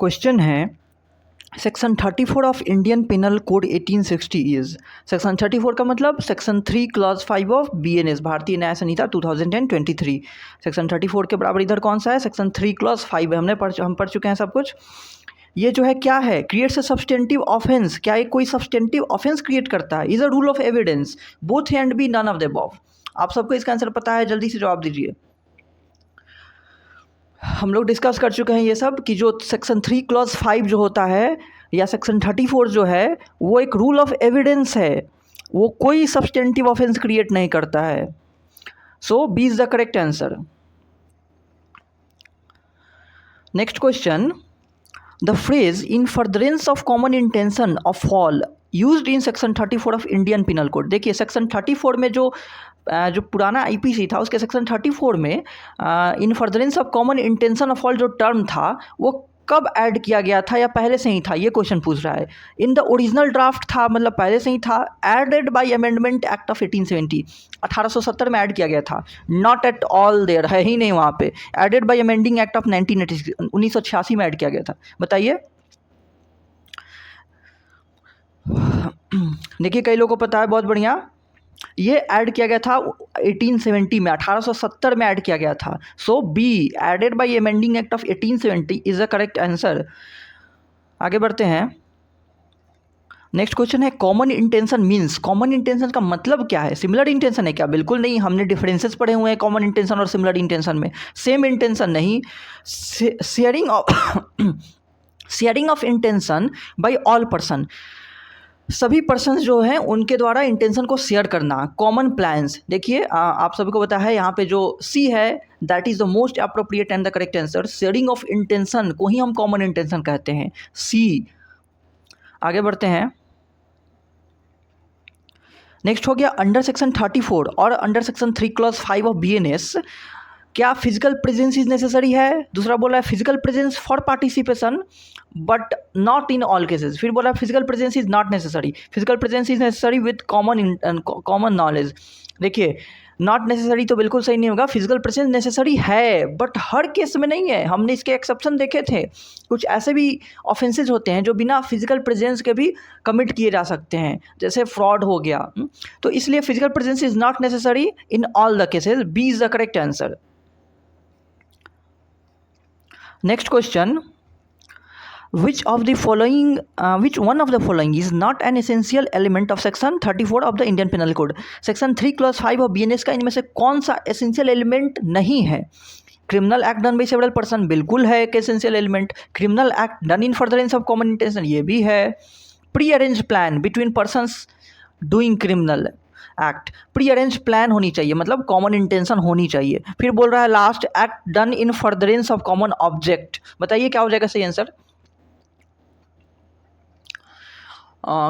Question है section 34 of Indian penal code 1860 is. Section 34 का मतलब सेक्शन 3 क्लॉज 5 ऑफ BNS भारतीय न्याय संहिता 2023। सेक्शन 34 के बराबर इधर कौन सा है? सेक्शन 3 क्लॉज 5 है। हम पढ़ चुके हैं सब कुछ। ये जो है क्या है? Creates a substantive offence. क्या ये कोई सब्सटेंटिव ऑफेंस क्रिएट करता है? Is a rule of evidence both and B none of the above. आप सबको इसका आंसर पता है? जल्दी से जवाब दीजिए। हम लोग डिस्कस कर चुके हैं ये सब कि जो सेक्शन 3 क्लॉज 5 जो होता है या सेक्शन 34 जो है वो एक रूल ऑफ एविडेंस है, वो कोई सब्सटेंटिव ऑफेंस क्रिएट नहीं करता है। So B is the correct answer. Next question, the phrase in furtherance of common intention of all used in section 34 of Indian penal code. देखिए सेक्शन 34 में जो पुराना IPC था उसके सेक्शन 34 में इन furtherance of common intention of all जो term था वो कब ऐड किया गया था या पहले से ही था? ये क्वेश्चन पूछ रहा है। इन द ओरिजिनल ड्राफ्ट था, मतलब पहले से ही था। Added by amendment act of 1870 1870 में ऐड किया गया था। नॉट एट ऑल देयर, है ही नहीं वहाँ पे। Added by amending act of 1986 में ऐड किया गया था। बताइए। देखिए कई लोगों को पता है, बहुत बढ़िया। ये ऐड किया गया था 1870 में, 1870 में ऐड किया गया था। So B added by amending act of 1870 is the correct answer. आगे बढ़ते हैं। नेक्स्ट क्वेश्चन है common intention means. Common intention का मतलब क्या है? सिमिलर इंटेंशन है क्या? बिल्कुल नहीं। हमने डिफरेंसेस पढ़े हुए हैं कॉमन इंटेंशन और सिमिलर इंटेंशन में। सेम इंटेंशन नहीं, sharing of intention by all person. सभी पर्सन्स जो हैं उनके द्वारा इंटेंशन को शेयर करना। Common plans. देखिए आप सभी को पता है यहाँ पे जो सी है that is the most appropriate and the correct answer. Sharing of intention को ही हम कॉमन इंटेंशन कहते हैं, सी। आगे बढ़ते हैं। नेक्स्ट हो गया अंडर सेक्शन 34 और under section 3 clause 5 of BNS क्या फिजिकल प्रेजेंस इज नेसेसरी है? दूसरा बोला है physical presence for participation but not in all cases. फिर बोला physical presence is not necessary, physical presence is necessary with common knowledge. देखिए not necessary तो बिल्कुल सही नहीं होगा। फिजिकल प्रेजेंस नेसेसरी है बट हर केस में नहीं है। हमने इसके एक्सेप्शन देखे थे। कुछ ऐसे भी ऑफेंसेज होते हैं जो बिना फिजिकल प्रेजेंस के भी कमिट किए जा सकते हैं, जैसे फ्रॉड हो गया। तो इसलिए physical presence is not necessary in all the cases. B is the correct answer. Next question, which one of the following is not an essential element of section 34 of the Indian Penal Code? Section 3 clause 5 of BNS का इनमें से कौन सा essential element नहीं है? Criminal act done by several person बिल्कुल है एक essential element. Criminal act done in furtherance of common intention ये भी है। Pre arrange plan between persons doing criminal act, pre arrange plan होनी चाहिए, मतलब कॉमन इंटेंशन होनी चाहिए। फिर बोल रहा है last act done in furtherance of common object. बताइए क्या हो जाएगा सही आंसर?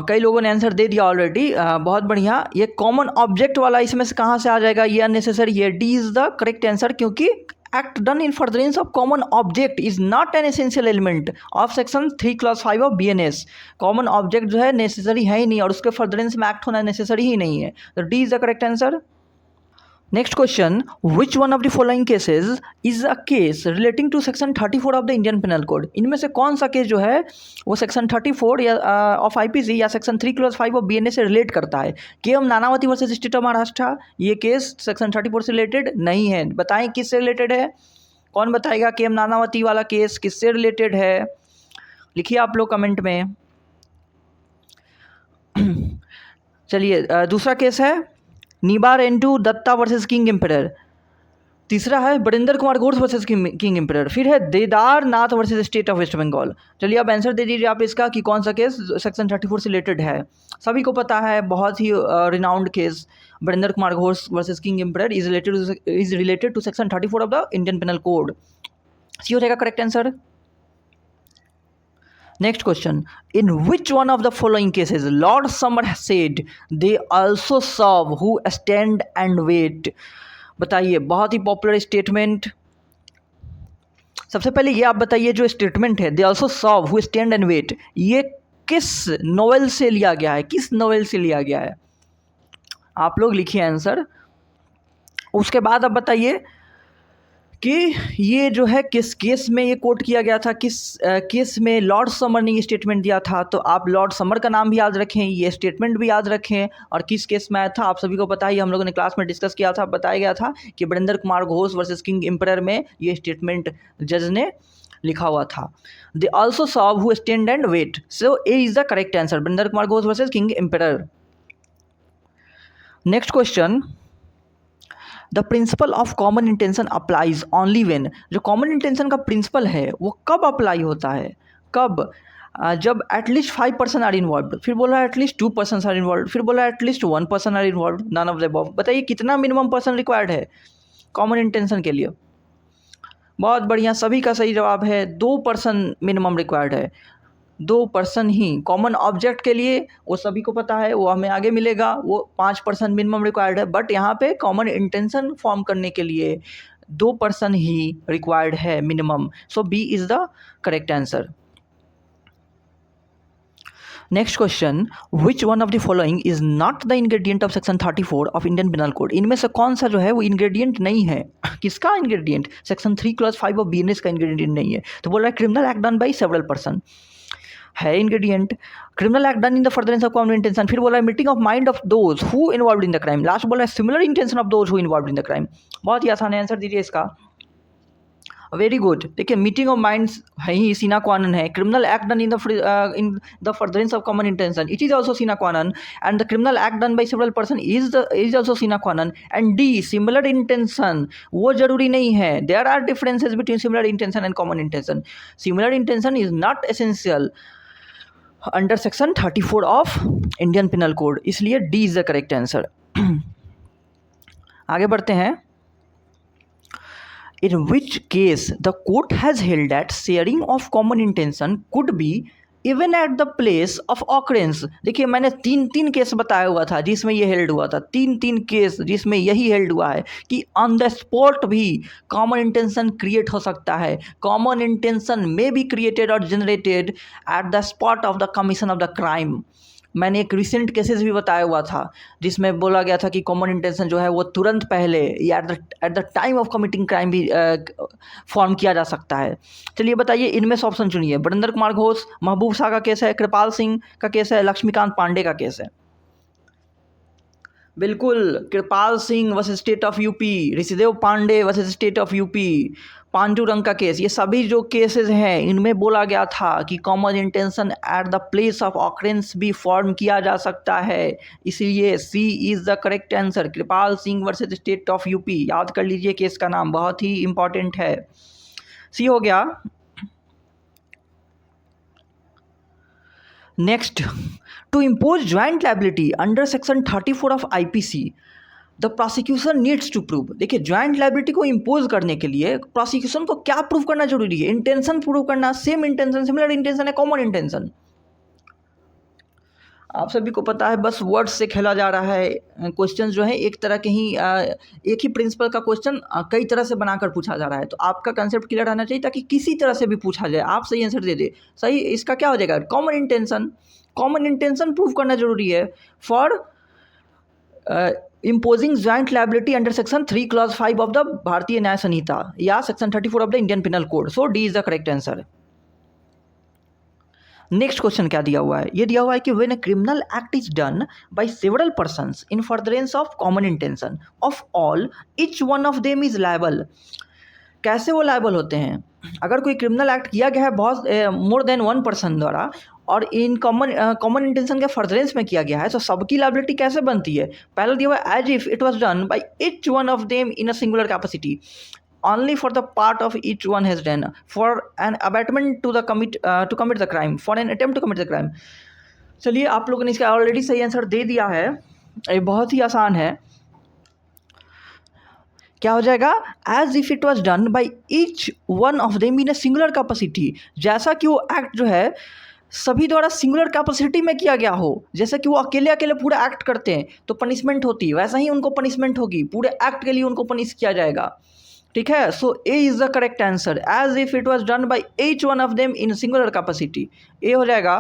कई लोगों ने आंसर दे दिया ऑलरेडी, बहुत बढ़िया। ये कॉमन ऑब्जेक्ट वाला इसमें से कहाँ से आ जाएगा? ये अननेसेसरी है। D is the correct answer, क्योंकि act done in furtherance of common object is not an essential element of section 3 clause 5 of BNS। Common object जो है नेसेसरी है ही नहीं और उसके फर्दरेंस में एक्ट होना नेसेसरी ही नहीं है। तो D is the correct answer. Next question, which one of the following cases is a case relating to section 34 of the Indian penal code? इनमें से कौन सा केस जो है वो सेक्शन 34 या ऑफ IPC या सेक्शन 3 क्लॉज 5 ऑफ BNS से रिलेट करता है? KM Nanavati versus state of Maharashtra, ये केस सेक्शन 34 से रिलेटेड नहीं है। बताएं किससे रिलेटेड है? कौन बताएगा? KM नानावती वाला केस किससे रिलेटेड है? लिखिए आप लोग कमेंट में। चलिए दूसरा केस है Nibarendu Datta versus king emperor. तीसरा है Barindra Kumar Ghosh versus king emperor. फिर है Dedar Nath versus state of West Bengal. चलिए अब आंसर दे दीजिए आप इसका कि कौन सा केस सेक्शन 34 से रिलेटेड है। सभी को पता है, बहुत ही renowned case Barindra Kumar Ghosh versus king emperor is related to section 34 of the Indian penal code. C हो जाएगा correct answer. Next question, in which one of the following cases Lord Summer said they also serve who stand and wait? बताइए, बहुत ही popular statement. सबसे पहले ये आप बताइए जो स्टेटमेंट है they also serve who stand and wait, ये किस नोवेल से लिया गया है? किस नोवेल से लिया गया है? आप लोग लिखिए आंसर। उसके बाद अब बताइए कि ये जो है किस केस में ये कोट किया गया था, किस केस में लॉर्ड समर ने ये स्टेटमेंट दिया था। तो आप लॉर्ड समर का नाम भी याद रखें, ये स्टेटमेंट भी याद रखें, और किस केस में आया था आप सभी को पता ही, हम लोगों ने क्लास में डिस्कस किया था, बताया गया था कि Barindra Kumar Ghosh versus king emperor में ये स्टेटमेंट जज ने लिखा हुआ था। They also saw who stand and wait, so A is the correct answer, Barindra Kumar Ghosh versus king emperor. Next question, the principle of common intention applies only when, जो कॉमन इंटेंशन का principle है वो कब अप्लाई होता है, कब? जब एटलीस्ट 5% आर इन्वॉल्व, फिर बोला एटलीस्ट 2% आर इन्वॉल्व, फिर बोला at least 1% are involve, none of the above. बताइए कितना मिनिमम पर्सन रिक्वायर्ड है कॉमन इंटेंशन के लिए? बहुत बढ़िया, सभी का सही जवाब है 2% मिनिमम रिक्वायर्ड है। 2% ही कॉमन ऑब्जेक्ट के लिए, वो सभी को पता है, वो हमें आगे मिलेगा, वो 5% मिनिमम रिक्वायर्ड है। बट यहाँ पे कॉमन इंटेंशन फॉर्म करने के लिए 2% ही रिक्वायर्ड है minimum. So B is the correct answer. Next question, which one of the following is not the ingredient of section 34 of Indian penal code, इनमें से कौन सा जो है वो इंग्रेडिएंट नहीं है? किसका ingredient? Section 3 clause 5 of BNS का इंग्रेडिएंट नहीं है। तो बोल रहा है criminal act done by several person है ingredient, criminal act done in the furtherance of common intention, फिर बोला है meeting of mind of those who involved in the crime, last बोला है similar intention of those who involved in the crime. बहुत ही आसान है, आंसर दीजिए इसका। वेरी गुड, देखिए मीटिंग ऑफ माइंड्स है ही सीना क्वानन है, criminal act done in the furtherance of common intention it is also sine qua non, and the criminal act done by several person is also sine qua non. And D similar intention, वो जरूरी नहीं है, there are differences between similar intention and common intention. Similar intention is not essential under section 34 of Indian penal code, इसलिए D is the correct answer. आगे बढ़ते हैं। In which case the court has held that sharing of common intention could be even at the place of occurrence। देखिए मैंने तीन case बताया हुआ था जिसमें ये हेल्ड हुआ था, तीन केस जिसमें यही हेल्ड हुआ है कि ऑन द स्पॉट भी कॉमन इंटेंशन क्रिएट हो सकता है। कॉमन इंटेंशन में बी क्रिएटेड और generated at the spot of the commission of the crime. मैंने एक रिसेंट केसेस भी बताया हुआ था जिसमें बोला गया था कि कॉमन इंटेंशन जो है वो तुरंत पहले या at the time of committing crime भी फॉर्म किया जा सकता है। चलिए बताइए इनमें से ऑप्शन चुनिए। बरिंदर कुमार घोष, महबूब शाह का केस है, कृपाल सिंह का केस है, लक्ष्मीकांत पांडे का केस है। बिल्कुल, Kripal Singh versus state of UP, Rishidev Pandey versus state of UP, Pandurang का केस, ये सभी जो केसेस हैं इनमें बोला गया था कि common intention at the place of occurrence भी फॉर्म किया जा सकता है, इसलिए C is the correct answer. Kripal Singh versus state of UP, याद कर लीजिए केस का नाम, बहुत ही इंपॉर्टेंट है। सी हो गया। Next, to impose joint liability under section 34 of IPC the prosecution needs to prove. देखिए ज्वाइंट लायबिलिटी को इम्पोज करने के लिए प्रोसिक्यूशन को क्या प्रूव करना जरूरी है? इंटेंशन प्रूव करना, सेम इंटेंशन, सिमिलर इंटेंशन है, कॉमन इंटेंशन। आप सभी को पता है बस वर्ड्स से खेला जा रहा है। क्वेश्चन जो है एक तरह के ही एक ही प्रिंसिपल का क्वेश्चन कई तरह से बनाकर पूछा जा रहा है, तो आपका कंसेप्ट क्लियर रहना चाहिए ताकि किसी तरह से भी पूछा जाए आप सही आंसर दे दे। सही, इसका क्या हो जाएगा? Common intention. Common intention prove करना जरूरी है for imposing joint liability under section 3 clause 5 of the भारतीय न्याय संहिता या section 34 of the Indian Penal Code। So D is the correct answer। Next question क्या दिया हुआ है? ये दिया हुआ है कि when a criminal act is done by several persons in furtherance of common intention of all, each one of them is liable। कैसे वो लायबल होते हैं? अगर कोई क्रिमिनल एक्ट किया गया है बहुत मोर देन वन पर्सन द्वारा और इन कॉमन इंटेंशन के फर्दरेंस में किया गया है, तो सबकी लायबिलिटी कैसे बनती है? पहले दिया हुआ है as if it was done by each one of them in a singular capacity only for the part of each one has done for an abatement to commit the crime, for an attempt to commit the crime। चलिए आप लोगों ने इसका already सही answer दे दिया है, ये बहुत ही आसान है। क्या हो जाएगा? As if it was done by each one of them in a singular capacity, जैसा कि वो एक्ट जो है सभी द्वारा सिंगुलर कैपेसिटी में किया गया हो। जैसे कि वो अकेले अकेले पूरा एक्ट करते हैं तो पनिशमेंट होती है, वैसा ही उनको पनिशमेंट होगी, पूरे एक्ट के लिए उनको पनिश किया जाएगा। ठीक है, so A is the correct answer. As if it was done by each one of them in singular capacity, A हो जाएगा।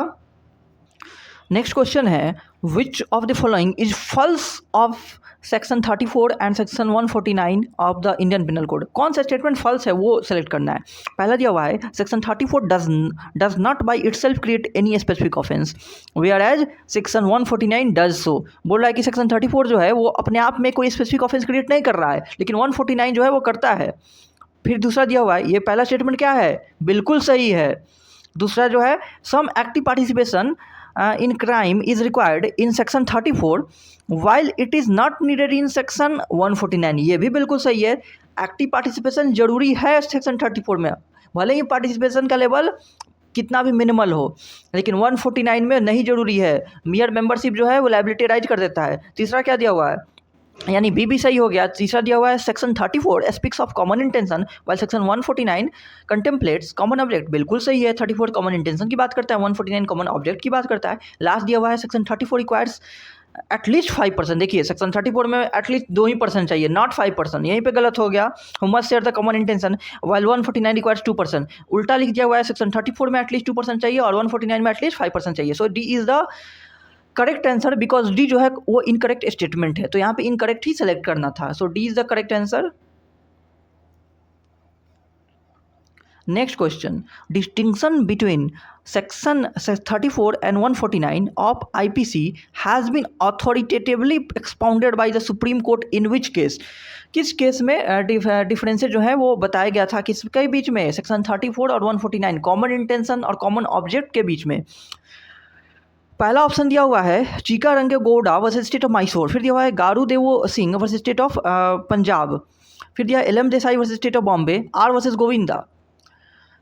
नेक्स्ट क्वेश्चन है which of the following is false of section 34 and section 149 of the Indian penal code. कौन सा statement false है वो select करना है। पहला दिया हुआ है section 34 does not by itself create any specific offence whereas section 149 does so. बोल रहा है कि सेक्शन 34 जो है वो अपने आप में कोई स्पेसिफिक ऑफेंस क्रिएट नहीं कर रहा है, लेकिन 149 जो है वो करता है। फिर दूसरा दिया हुआ है, ये पहला स्टेटमेंट क्या है, बिल्कुल सही है। दूसरा जो है some active participation in crime is required in section 34 while it is not needed in section 149। ये भी बिल्कुल सही है, एक्टिव पार्टिसिपेशन जरूरी है सेक्शन 34 में, भले ही पार्टिसिपेशन का लेवल कितना भी मिनिमल हो, लेकिन 149 में नहीं जरूरी है। मियर मेंबरशिप जो है वो लायबिलिटी राइज कर देता है। तीसरा क्या दिया हुआ है, यानी बी भी सही हो गया। तीसरा दिया हुआ है section 34 speaks of common intention while section 149 contemplates common object. बिल्कुल सही है, 34 कॉमन इंटेंशन की बात करता है, 149 कॉमन ऑब्जेक्ट की बात करता है। लास्ट दिया हुआ है सेक्शन 34 रिक्वायर्स एटलीस्ट 5%। देखिए सेक्शन 34 में एटलीस्ट 2% चाहिए, नॉट 5%। यहीं पे गलत हो गया, must share the common intention while 149 requires 2%। उल्टा लिख दिया हुआ है, सेक्शन 34 में एटलीस्ट 2% चाहिए और 149 में एटलीस्ट 5% चाहिए। So D is the correct answer because D जो है वो इनकरेक्ट स्टेटमेंट है, तो यहाँ पे इनकरेक्ट ही सेलेक्ट करना था। So D is the correct answer. Next question, distinction between section 34 and 149 of IPC has been authoritatively expounded by the supreme court in which case. किस केस में डिफरेंसेस जो है वो बताया गया था, किसके बीच में, सेक्शन 34 और 149 कॉमन इंटेंशन और कॉमन ऑब्जेक्ट के बीच में। पहला ऑप्शन दिया हुआ है Chica Range Gowda versus state of Mysore. फिर दिया हुआ है गारू देवो Singh versus state of Punjab. फिर दिया LM Desai versus state of Bombay, R versus Govinda.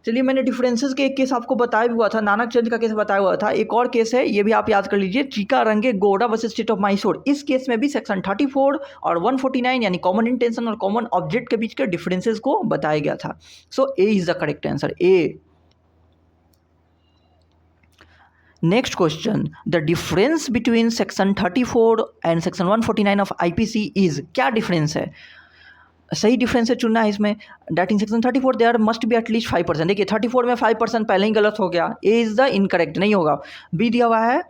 चलिए मैंने डिफरेंसेस के एक केस आपको बताया भी हुआ था, नानक चंद का केस बताया हुआ था। एक और केस है, ये भी आप याद कर लीजिए, Chikka Range Gowda versus state of Mysore. इस केस में भी सेक्शन 34 और 149 यानी कॉमन इंटेंशन और कॉमन ऑब्जेक्ट के बीच के डिफरेंसेस को बताया गया था। So A is the correct answer, A. Next question, the difference between section 34 and section 149 of IPC is. क्या डिफरेंस है, सही डिफरेंस है चुनना है इसमें। That in section 34 there must be at least 5%। देखिए 34 में 5% पहले ही गलत हो गया, ए इज द इनकरेक्ट, नहीं होगा। बी दिया हुआ है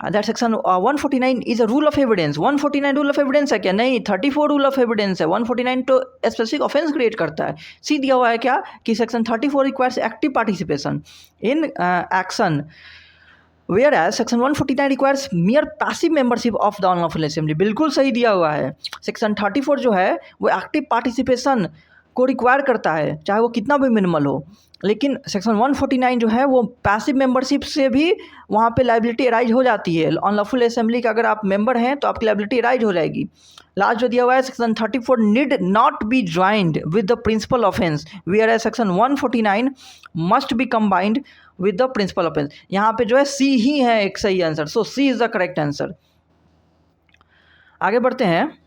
that section 149 is a rule of evidence. 149 rule of evidence है क्या, नहीं, 34 रूल ऑफ एविडेंस है। 149 तो स्पेसिफिक ऑफेंस क्रिएट करता है। सी दिया हुआ है क्या कि section 34 requires active participation in action whereas section 149 requires mere passive membership of the unlawful assembly। बिल्कुल सही दिया हुआ है, सेक्शन 34 जो है वो एक्टिव पार्टिसिपेशन को रिक्वायर करता है, चाहे वो कितना भी मिनिमल हो। लेकिन सेक्शन 149 जो है वो पैसिव मेंबरशिप से भी वहाँ पे लाइबिलिटी अराइज हो जाती है। अनलॉफुल असेंबली का अगर आप मेंबर हैं तो आपकी लाइबिलिटी अराइज हो जाएगी। लास्ट जो दिया हुआ है section 34 need not be joined with the principal offence whereas section 149 must be combined with the principal offence. यहाँ पे जो है सी ही है एक सही answer, so C is the correct answer. आगे बढ़ते हैं,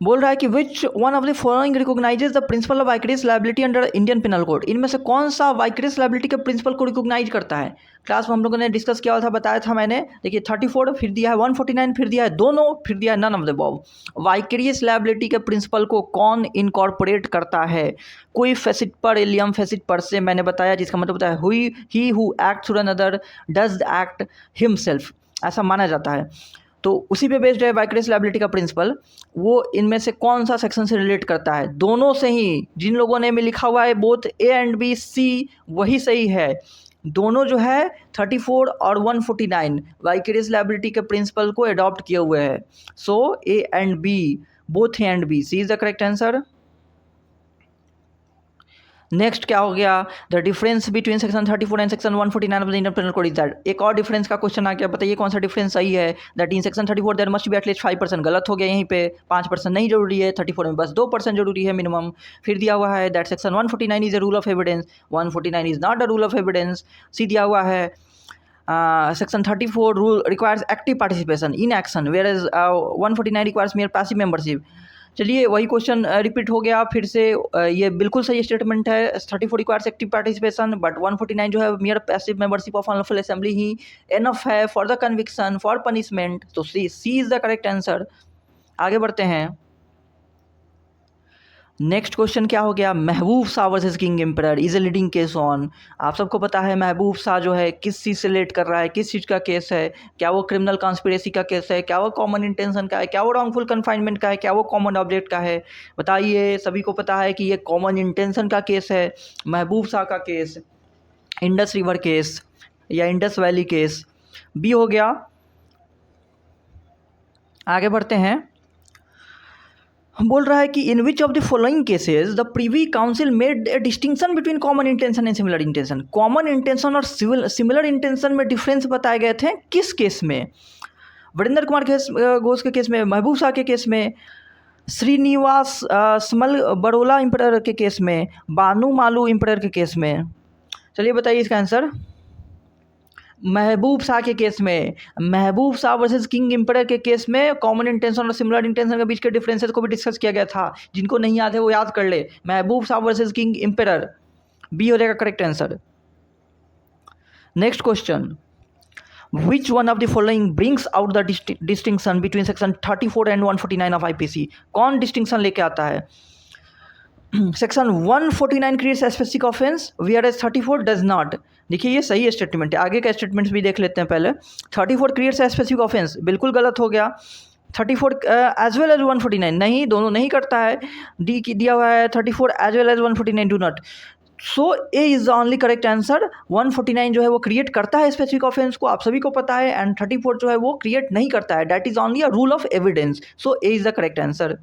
बोल रहा है कि which one of the following recognises the principle of vicarious liability under Indian penal code. इनमें से कौन सा वाइकरियस लायबिलिटी के प्रिंसिपल को रिकॉग्नाइज करता है। क्लास में हम लोगों ने डिस्कस किया था, बताया था मैंने। देखिए 34 फिर दिया है 149 फिर दिया है दोनों फिर दिया है none of the above. Vicarious liability के प्रिंसिपल को कौन इनकॉर्पोरेट करता है, कोई फेसिट पर एलियम फेसिट पर से मैंने बताया, जिसका मतलब बताया हुई he who act through another does the act himself, ऐसा माना जाता है। तो उसी पे बेस्ड है वाइकरियस लायबिलिटी का प्रिंसिपल। वो इनमें से कौन सा सेक्शन से रिलेट करता है, दोनों से ही। जिन लोगों ने में लिखा हुआ है both A and B C, वही सही है। दोनों जो है 34 और 149 वाइकरियस लायबिलिटी के प्रिंसिपल को अडॉप्ट किए हुए हैं। So A and B, both A and B, C is the correct answer. Next क्या हो गया, the difference between section 34 and section 149 of the Indian penal code is that. एक और डिफरेंस का क्वेश्चन आ गया, बताइए कौन सा डिफरेंस सही है। That in section 34 there must be at least 5%, गलत हो गया, यहीं पे 5% नहीं जरूरी है, 34 में बस 2% जरूरी है मिनिमम। फिर दिया हुआ है that section 149 is a rule of evidence, 149 is not a rule of evidence. C दिया हुआ है section 34 rule requires active participation in action whereas 149 requires mere passive membership. चलिए वही क्वेश्चन रिपीट हो गया फिर से। ये बिल्कुल सही स्टेटमेंट है, 34 रिक्वायर्स एक्टिव पार्टिसिपेशन बट 149 जो है mere passive membership of unlawful assembly ही एनफ है for the conviction for punishment. तो C is the correct answer. आगे बढ़ते हैं, नेक्स्ट क्वेश्चन क्या हो गया, Mahboob Shah versus king emperor is a leading case on. आप सबको पता है महबूब शाह जो है किस चीज़ से रिलेट कर रहा है, किस चीज़ का केस है, क्या वो क्रिमिनल कॉन्स्पिरेसी का केस है, क्या वो कॉमन इंटेंशन का है, क्या वो रॉन्गफुल कन्फाइनमेंट का है, क्या वो कॉमन ऑब्जेक्ट का है। बताइए, सभी को पता है कि ये कॉमन इंटेंशन का केस है। महबूब शाह का केस, इंडस रिवर केस या इंडस वैली केस, बी हो गया। आगे बढ़ते हैं, बोल रहा है कि in which of the following cases the privy council made a distinction between common intention and similar intention. Common intention और सिमिलर इंटेंशन में डिफरेंस बताए गए थे किस केस में? वीरेंद्र कुमार घोष के केस में, महबूब शाह के केस में, श्रीनिवास स्मल बरोला इम्परर के केस में, बानू मालू इम्परर के केस में। चलिए बताइए इसका आंसर। महबूब शाह के केस में, महबूब शाह वर्सेस किंग एम्परर के केस में कॉमन इंटेंशन और सिमिलर इंटेंशन के बीच के डिफरेंसेस को भी डिस्कस किया गया था। जिनको नहीं याद है वो याद कर ले। Mahboob Shah versus king emperor, B हो जाएगा correct answer. Next question, Which one of the following brings out the distinction between section 34 and 149 of IPC? कौन डिस्टिंक्शन लेके आता है? Section 149 creates specific offence whereas 34 does not. देखिए ये सही statement है, आगे का स्टेटमेंट्स भी देख लेते हैं पहले। 34 क्रिएट्स स्पेसिफिक ऑफेंस, बिल्कुल गलत हो गया। 34 एज वेल एज 149, नहीं, दोनों नहीं करता है। डी की दिया हुआ है 34 as well as 149 do not. So A is the only correct answer. 149 जो है वो क्रिएट करता है स्पेसिफिक ऑफेंस को, आप सभी को पता है, एंड 34 जो है वो क्रिएट नहीं करता है। That is only a rule of evidence. So A is the correct answer.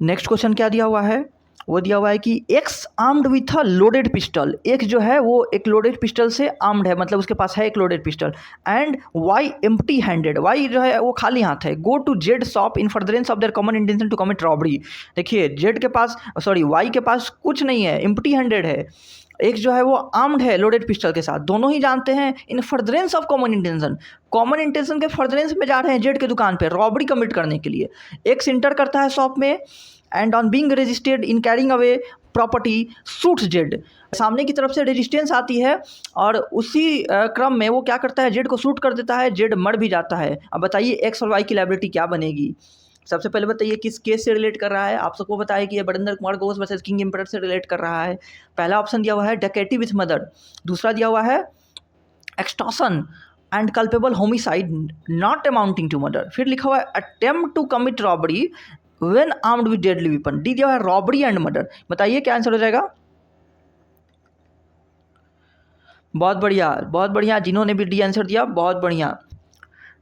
Next question क्या दिया हुआ है, वो दिया हुआ है कि x armed with a loaded pistol. X जो है वो एक लोडेड पिस्टल से आर्म्ड है, मतलब उसके पास है एक loaded pistol. And Y empty handed, Y जो है वो खाली हाथ है। Go to Z shop in furtherance of their common intention to commit robbery. देखिए जेड के पास, सॉरी वाई के पास कुछ नहीं है, एम्प्टी हैंडेड है। एक जो है वो आर्म्ड है लोडेड पिस्टल के साथ। दोनों ही जानते हैं इन furtherance of common intention, common intention के फर्दरेंस में जा रहे हैं जेड के दुकान पे रॉबरी कमिट करने के लिए। एक्स इंटर करता है शॉप में and on being registered in carrying away property shoots Z. सामने की तरफ से रेजिस्टेंस आती है और उसी क्रम में वो क्या करता है, जेड को शूट कर देता है, जेड मर भी जाता है। अब बताइए एक्स और वाई की लायबिलिटी क्या बनेगी? सबसे पहले बताइए किस केस से रिलेट कर रहा है। आप सबको पता है कि ये Virendra Kumar Ghosh versus king emperor से रिलेट कर रहा है। पहला ऑप्शन दिया हुआ है डकैती विथ मर्डर, दूसरा दिया हुआ है extortion and culpable homicide not amounting to murder, फिर लिखा हुआ है attempt to commit robbery when armed with deadly weapon. D दिया हुआ है रॉबरी एंड मर्डर। बताइए क्या आंसर हो जाएगा? बहुत बढ़िया, बहुत बढ़िया, जिन्होंने भी डी आंसर दिया बहुत बढ़िया।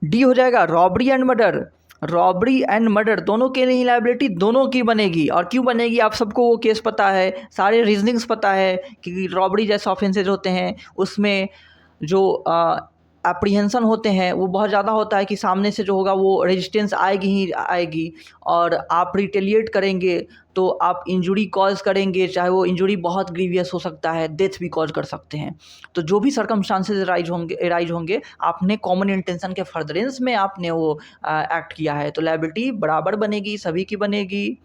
डी हो जाएगा robbery and murder. Robbery and murder दोनों के लिए ही लायबिलिटी दोनों की बनेगी। और क्यों बनेगी? आप सबको वो केस पता है, सारे रीजनिंग्स पता है कि रॉबरी जैसे ऑफेंसेज होते हैं उसमें जो एप्रीहेंसन होते हैं वो बहुत ज़्यादा होता है कि सामने से जो होगा वो रेजिस्टेंस आएगी ही आएगी, और आप रिटेलिएट करेंगे तो आप इंजुरी कॉज करेंगे, चाहे वो इंजुरी बहुत ग्रीवियस हो सकता है, डेथ भी कॉज कर सकते हैं। तो जो भी सर्कमस्टांसेस एराइज होंगे आपने कॉमन इंटेंशन के फर्दरेंस में आपने वो एक्ट किया है, तो लायबिलिटी बराबर बनेगी, सभी की बनेगी।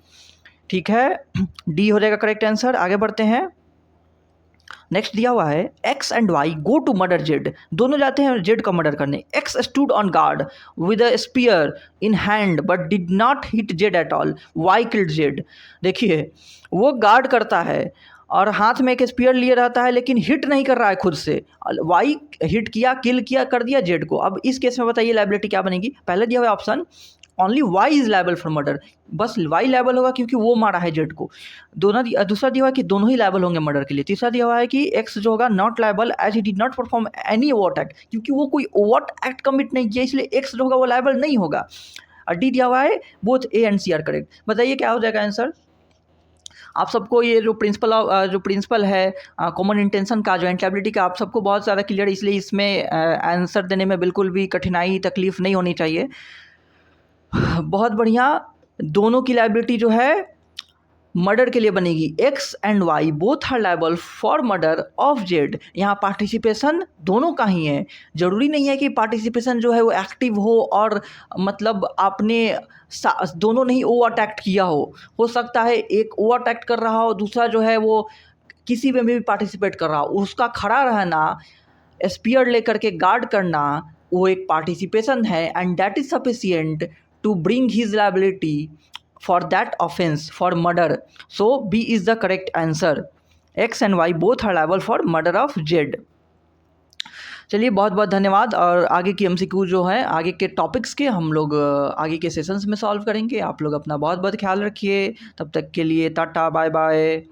ठीक है, डी हो जाएगा करेक्ट आंसर। आगे बढ़ते हैं। नेक्स्ट दिया हुआ है X and Y go to murder Z. दोनों जाते हैं जेड का मर्डर करने। X stood on guard with a spear in hand but did not hit Z at all, Y killed Z. देखिए वो गार्ड करता है और हाथ में एक स्पीयर लिए रहता है लेकिन हिट नहीं कर रहा है खुद से। वाई हिट किया, किल किया, कर दिया जेड को। अब इस केस में बताइए लायबिलिटी क्या बनेगी? पहले दिया हुआ option only Y is liable for murder, बस वाई लायबल होगा क्योंकि वो मारा है जेड को। दूसरा दिया हुआ है कि दोनों ही लायबल होंगे मर्डर के लिए। तीसरा दिया हुआ है कि एक्स जो होगा not liable as he did not perform any overt act, क्योंकि वो कोई ओवर्ट एक्ट कमिट नहीं किया इसलिए एक्स जो होगा वो लायबल नहीं होगा। और डी दिया हुआ है both A and C are correct. बताइए क्या हो जाएगा आंसर? आप सबको ये जो प्रिंसिपल है कॉमन इंटेंशन का, जॉइंट लायबिलिटी का, आप सबको बहुत ज़्यादा क्लियर है, इसलिए इसमें आंसर देने में बिल्कुल भी कठिनाई तकलीफ नहीं होनी चाहिए। बहुत बढ़िया, दोनों की लायबिलिटी जो है मर्डर के लिए बनेगी। X and Y both are liable for murder of Z. यहाँ पार्टिसिपेशन दोनों का ही है। जरूरी नहीं है कि पार्टिसिपेशन जो है वो एक्टिव हो और मतलब आपने दोनों नहीं ओवर एक्ट किया हो सकता है एक ओवर एक्ट कर रहा हो, दूसरा जो है वो किसी में भी पार्टिसिपेट कर रहा हो। उसका खड़ा रहना, स्पीयर लेकर के गार्ड करना, वो एक पार्टिसिपेशन है and that is sufficient to bring his liability for that offense, for murder. So B is the correct answer. X and Y both are liable for murder of Z. चलिए बहुत बहुत धन्यवाद। और आगे की MCQ जो है आगे के टॉपिक्स के हम लोग आगे के सेशंस में सॉल्व करेंगे। आप लोग अपना बहुत बहुत ख्याल रखिए। तब तक के लिए टाटा बाय बाय।